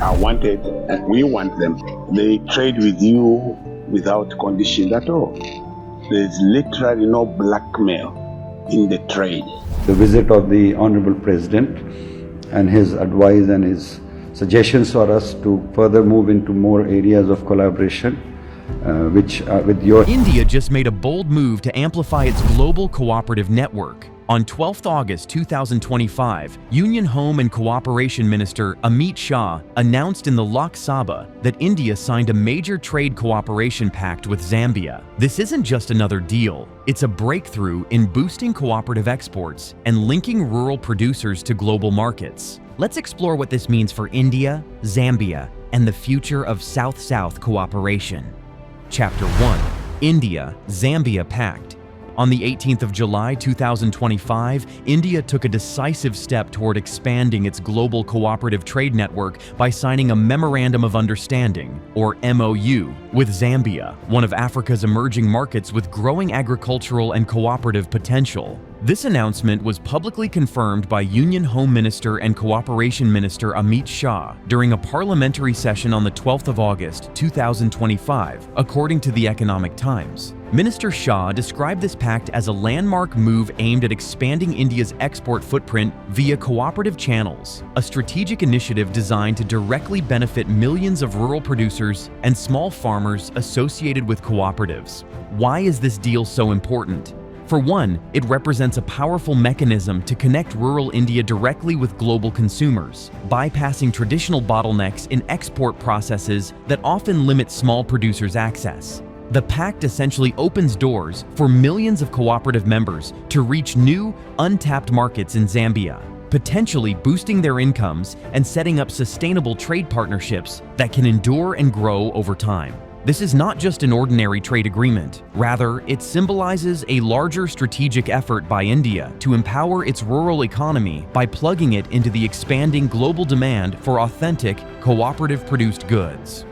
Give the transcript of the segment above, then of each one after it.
are wanted and we want them. They trade with you without conditions at all. There's literally no blackmail in the trade. The visit of the Honorable President and his advice and his suggestions for us to further move into more areas of collaboration, India just made a bold move to amplify its global cooperative network. On 12th August 2025, Union Home and Cooperation Minister Amit Shah announced in the Lok Sabha that India signed a major trade cooperation pact with Zambia. This isn't just another deal, it's a breakthrough in boosting cooperative exports and linking rural producers to global markets. Let's explore what this means for India, Zambia, and the future of South-South cooperation. Chapter 1. India-Zambia Pact. On the 18th of July 2025, India took a decisive step toward expanding its global cooperative trade network by signing a Memorandum of Understanding, or MoU, with Zambia, one of Africa's emerging markets with growing agricultural and cooperative potential. This announcement was publicly confirmed by Union Home Minister and Cooperation Minister Amit Shah during a parliamentary session on the 12th of August 2025, according to the Economic Times. Minister Shah described this pact as a landmark move aimed at expanding India's export footprint via cooperative channels, a strategic initiative designed to directly benefit millions of rural producers and small farmers associated with cooperatives. Why is this deal so important? For one, it represents a powerful mechanism to connect rural India directly with global consumers, bypassing traditional bottlenecks in export processes that often limit small producers' access. The pact essentially opens doors for millions of cooperative members to reach new, untapped markets in Zambia, potentially boosting their incomes and setting up sustainable trade partnerships that can endure and grow over time. This is not just an ordinary trade agreement. Rather, it symbolizes a larger strategic effort by India to empower its rural economy by plugging it into the expanding global demand for authentic, cooperative-produced goods.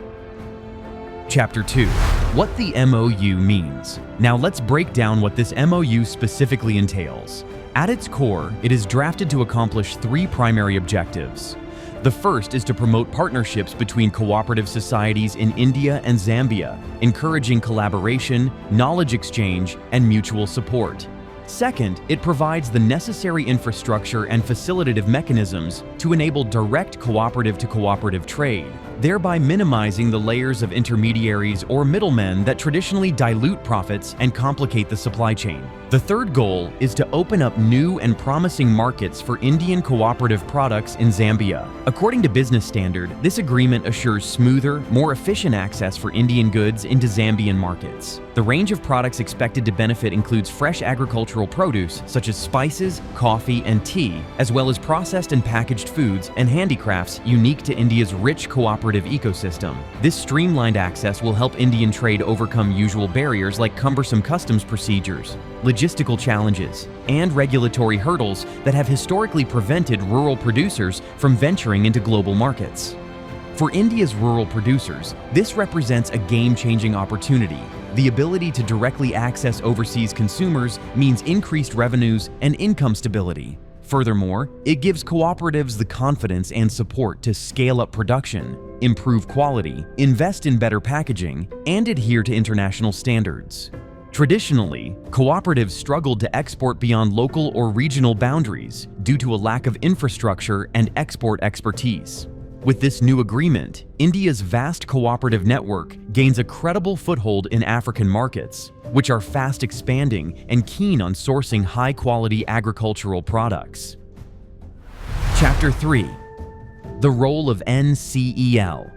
Chapter 2. What the MoU means. Now let's break down what this MoU specifically entails. At its core, it is drafted to accomplish three primary objectives. The first is to promote partnerships between cooperative societies in India and Zambia, encouraging collaboration, knowledge exchange, and mutual support. Second, it provides the necessary infrastructure and facilitative mechanisms to enable direct cooperative-to-cooperative trade, thereby minimizing the layers of intermediaries or middlemen that traditionally dilute profits and complicate the supply chain. The third goal is to open up new and promising markets for Indian cooperative products in Zambia. According to Business Standard, this agreement assures smoother, more efficient access for Indian goods into Zambian markets. The range of products expected to benefit includes fresh agricultural produce such as spices, coffee, and tea, as well as processed and packaged foods and handicrafts unique to India's rich cooperative ecosystem. This streamlined access will help Indian trade overcome usual barriers like cumbersome customs procedures, logistical challenges, and regulatory hurdles that have historically prevented rural producers from venturing into global markets. For India's rural producers, this represents a game-changing opportunity. The ability to directly access overseas consumers means increased revenues and income stability. Furthermore, it gives cooperatives the confidence and support to scale up production, improve quality, invest in better packaging, and adhere to international standards. Traditionally, cooperatives struggled to export beyond local or regional boundaries due to a lack of infrastructure and export expertise. With this new agreement, India's vast cooperative network gains a credible foothold in African markets, which are fast expanding and keen on sourcing high-quality agricultural products. Chapter 3. The Role of NCEL.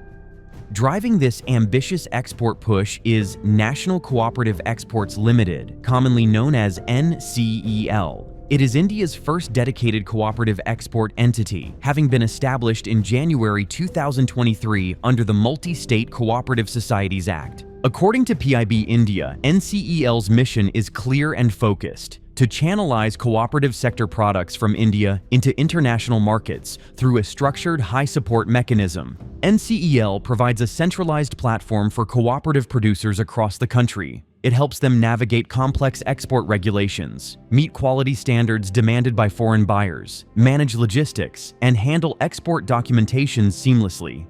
Driving this ambitious export push is National Cooperative Exports Ltd, commonly known as NCEL. It is India's first dedicated cooperative export entity, having been established in January 2023 under the Multi-State Cooperative Societies Act. According to PIB India, NCEL's mission is clear and focused: to channelize cooperative sector products from India into international markets through a structured high-support mechanism. NCEL provides a centralized platform for cooperative producers across the country. It helps them navigate complex export regulations, meet quality standards demanded by foreign buyers, manage logistics, and handle export documentation seamlessly.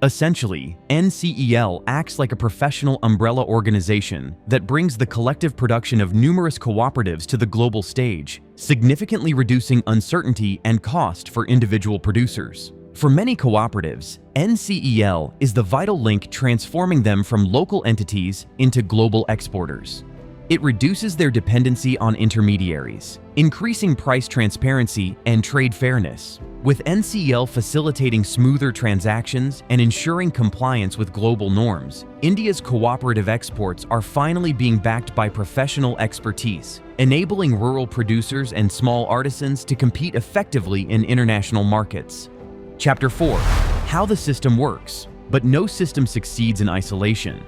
Essentially, NCEL acts like a professional umbrella organization that brings the collective production of numerous cooperatives to the global stage, significantly reducing uncertainty and cost for individual producers. For many cooperatives, NCEL is the vital link transforming them from local entities into global exporters. It reduces their dependency on intermediaries, increasing price transparency and trade fairness, with NCEL facilitating smoother transactions and ensuring compliance with global norms. India's cooperative exports are finally being backed by professional expertise, enabling rural producers and small artisans to compete effectively in international markets. Chapter 4. How the system works. But no system succeeds in isolation.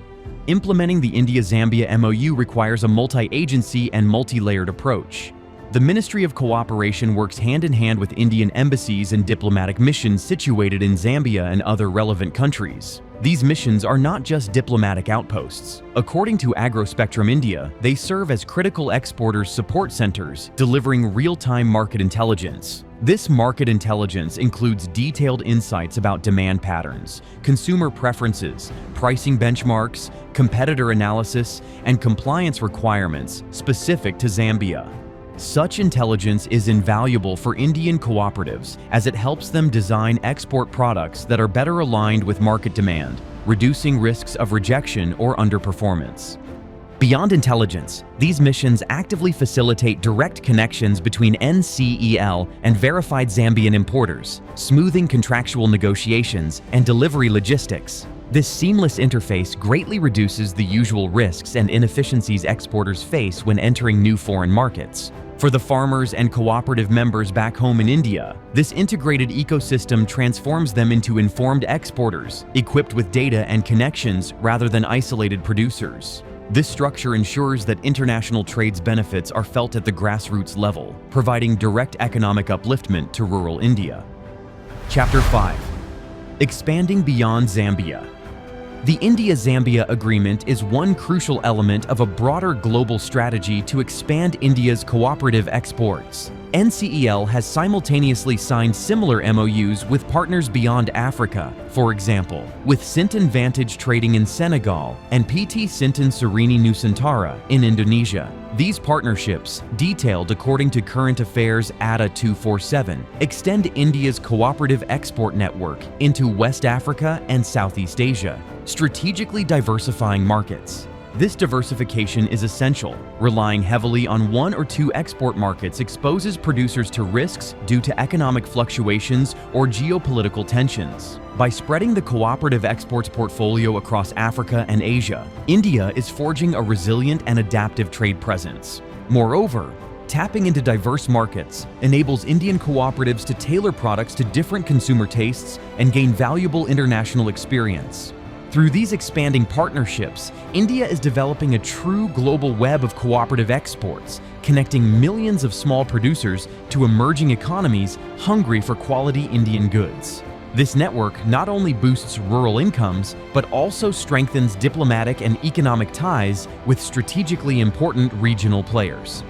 Implementing the India-Zambia MoU requires a multi-agency and multi-layered approach. The Ministry of Cooperation works hand-in-hand with Indian embassies and diplomatic missions situated in Zambia and other relevant countries. These missions are not just diplomatic outposts. According to AgroSpectrum India, they serve as critical exporters' support centers, delivering real-time market intelligence. This market intelligence includes detailed insights about demand patterns, consumer preferences, pricing benchmarks, competitor analysis, and compliance requirements specific to Zambia. Such intelligence is invaluable for Indian cooperatives as it helps them design export products that are better aligned with market demand, reducing risks of rejection or underperformance. Beyond intelligence, these missions actively facilitate direct connections between NCEL and verified Zambian importers, smoothing contractual negotiations and delivery logistics. This seamless interface greatly reduces the usual risks and inefficiencies exporters face when entering new foreign markets. For the farmers and cooperative members back home in India, this integrated ecosystem transforms them into informed exporters, equipped with data and connections rather than isolated producers. This structure ensures that international trade's benefits are felt at the grassroots level, providing direct economic upliftment to rural India. Chapter 5. Expanding beyond Zambia. The India-Zambia Agreement is one crucial element of a broader global strategy to expand India's cooperative exports. NCEL has simultaneously signed similar MOUs with partners beyond Africa, for example, with Sinton Vantage Trading in Senegal and PT Sinton Serini Nusantara in Indonesia. These partnerships, detailed according to Current Affairs ADA 247, extend India's cooperative export network into West Africa and Southeast Asia, strategically diversifying markets. This diversification is essential. Relying heavily on one or two export markets exposes producers to risks due to economic fluctuations or geopolitical tensions. By spreading the cooperative exports portfolio across Africa and Asia, India is forging a resilient and adaptive trade presence. Moreover, tapping into diverse markets enables Indian cooperatives to tailor products to different consumer tastes and gain valuable international experience. Through these expanding partnerships, India is developing a true global web of cooperative exports, connecting millions of small producers to emerging economies hungry for quality Indian goods. This network not only boosts rural incomes, but also strengthens diplomatic and economic ties with strategically important regional players.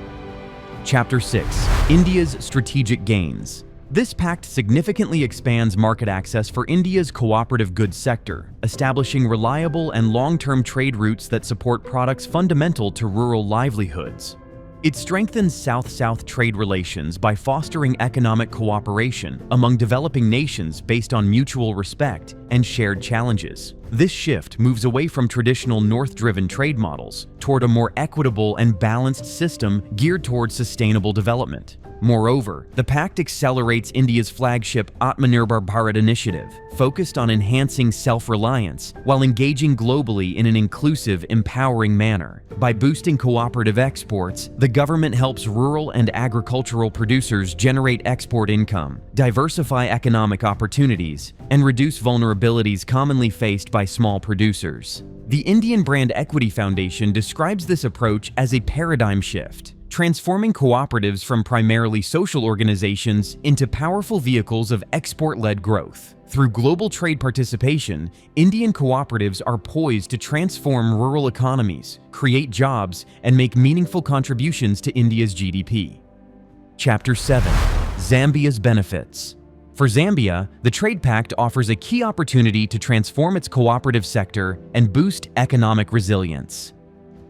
Chapter 6. India's Strategic Gains. This pact significantly expands market access for India's cooperative goods sector, establishing reliable and long-term trade routes that support products fundamental to rural livelihoods. It strengthens South-South trade relations by fostering economic cooperation among developing nations based on mutual respect and shared challenges. This shift moves away from traditional North-driven trade models toward a more equitable and balanced system geared towards sustainable development. Moreover, the pact accelerates India's flagship Atmanirbhar Bharat initiative, focused on enhancing self-reliance while engaging globally in an inclusive, empowering manner. By boosting cooperative exports, the government helps rural and agricultural producers generate export income, diversify economic opportunities, and reduce vulnerabilities commonly faced by small producers. The Indian Brand Equity Foundation describes this approach as a paradigm shift, transforming cooperatives from primarily social organizations into powerful vehicles of export-led growth. Through global trade participation, Indian cooperatives are poised to transform rural economies, create jobs, and make meaningful contributions to India's GDP. Chapter 7. Zambia's Benefits. For Zambia, the Trade Pact offers a key opportunity to transform its cooperative sector and boost economic resilience.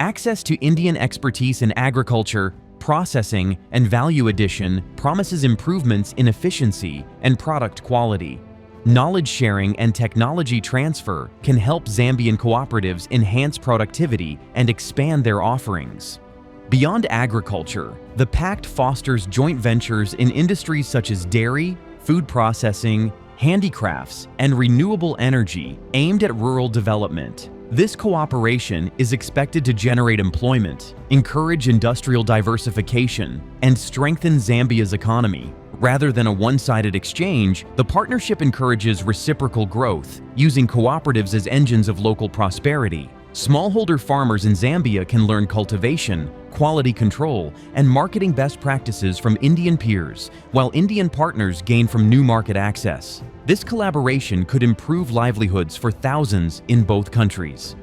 Access to Indian expertise in agriculture, processing, and value addition promises improvements in efficiency and product quality. Knowledge sharing and technology transfer can help Zambian cooperatives enhance productivity and expand their offerings. Beyond agriculture, the Pact fosters joint ventures in industries such as dairy, food processing, handicrafts, and renewable energy aimed at rural development. This cooperation is expected to generate employment, encourage industrial diversification, and strengthen Zambia's economy. Rather than a one-sided exchange, the partnership encourages reciprocal growth, using cooperatives as engines of local prosperity. Smallholder farmers in Zambia can learn cultivation, quality control, and marketing best practices from Indian peers, while Indian partners gain from new market access. This collaboration could improve livelihoods for thousands in both countries.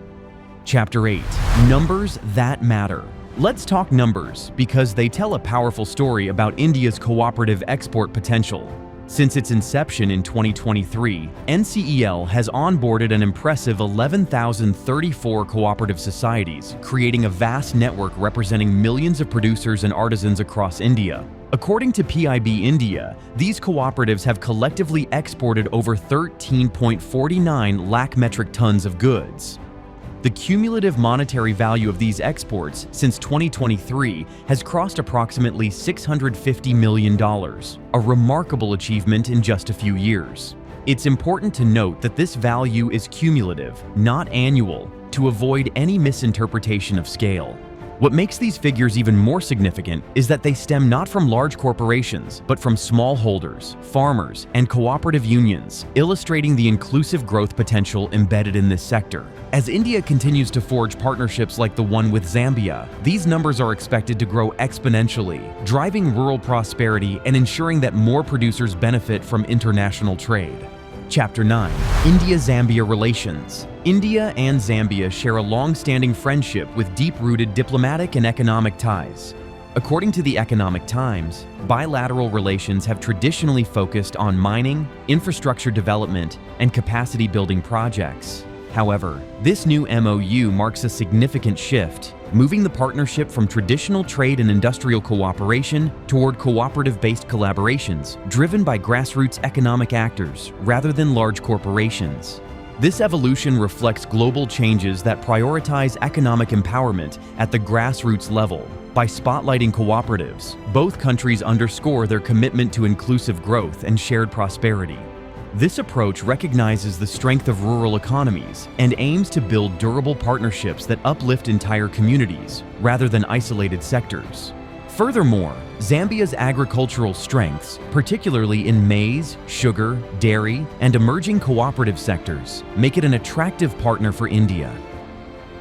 Chapter 8. Numbers That Matter. Let's talk numbers because they tell a powerful story about India's cooperative export potential. Since its inception in 2023, NCEL has onboarded an impressive 11,034 cooperative societies, creating a vast network representing millions of producers and artisans across India. According to PIB India, these cooperatives have collectively exported over 13.49 lakh metric tons of goods. The cumulative monetary value of these exports since 2023 has crossed approximately $650 million, a remarkable achievement in just a few years. It's important to note that this value is cumulative, not annual, to avoid any misinterpretation of scale. What makes these figures even more significant is that they stem not from large corporations, but from smallholders, farmers, and cooperative unions, illustrating the inclusive growth potential embedded in this sector. As India continues to forge partnerships like the one with Zambia, these numbers are expected to grow exponentially, driving rural prosperity and ensuring that more producers benefit from international trade. Chapter 9. India-Zambia Relations. India and Zambia share a long-standing friendship with deep-rooted diplomatic and economic ties. According to the Economic Times, bilateral relations have traditionally focused on mining, infrastructure development, and capacity-building projects. However, this new MoU marks a significant shift, moving the partnership from traditional trade and industrial cooperation toward cooperative-based collaborations driven by grassroots economic actors rather than large corporations. This evolution reflects global changes that prioritize economic empowerment at the grassroots level. By spotlighting cooperatives, both countries underscore their commitment to inclusive growth and shared prosperity. This approach recognizes the strength of rural economies and aims to build durable partnerships that uplift entire communities rather than isolated sectors. Furthermore, Zambia's agricultural strengths, particularly in maize, sugar, dairy, and emerging cooperative sectors, make it an attractive partner for India.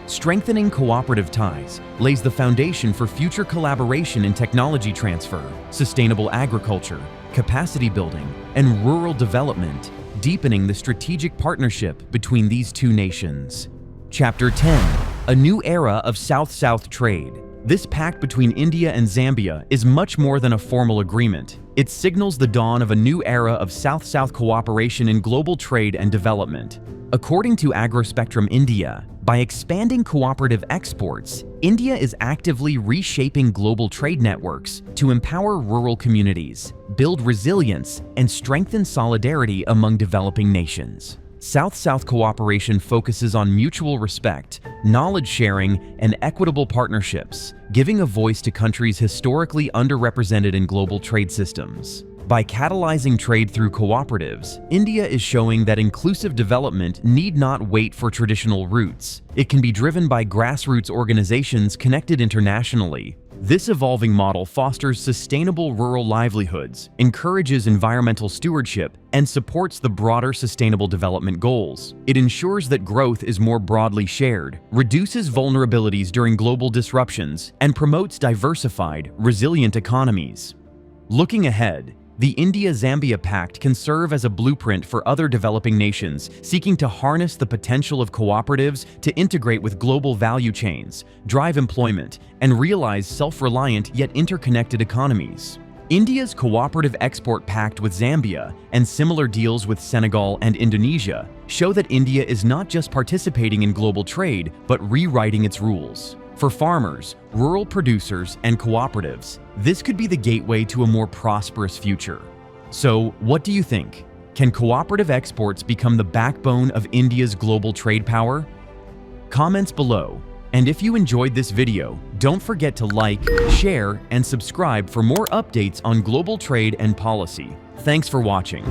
Strengthening cooperative ties lays the foundation for future collaboration in technology transfer, sustainable agriculture, capacity building, and rural development, deepening the strategic partnership between these two nations. Chapter 10. A New Era of South-South Trade. This pact between India and Zambia is much more than a formal agreement. It signals the dawn of a new era of South-South cooperation in global trade and development. According to AgroSpectrum India, by expanding cooperative exports, India is actively reshaping global trade networks to empower rural communities, build resilience, and strengthen solidarity among developing nations. South-South cooperation focuses on mutual respect, knowledge sharing, and equitable partnerships, giving a voice to countries historically underrepresented in global trade systems. By catalyzing trade through cooperatives, India is showing that inclusive development need not wait for traditional routes. It can be driven by grassroots organizations connected internationally. This evolving model fosters sustainable rural livelihoods, encourages environmental stewardship, and supports the broader sustainable development goals. It ensures that growth is more broadly shared, reduces vulnerabilities during global disruptions, and promotes diversified, resilient economies. Looking ahead, the India-Zambia Pact can serve as a blueprint for other developing nations seeking to harness the potential of cooperatives to integrate with global value chains, drive employment, and realize self-reliant yet interconnected economies. India's Cooperative Export Pact with Zambia and similar deals with Senegal and Indonesia show that India is not just participating in global trade, but rewriting its rules. For farmers, rural producers, and cooperatives, this could be the gateway to a more prosperous future. So, what do you think? Can cooperative exports become the backbone of India's global trade power? Comments below. And if you enjoyed this video, don't forget to like, share, and subscribe for more updates on global trade and policy. Thanks for watching.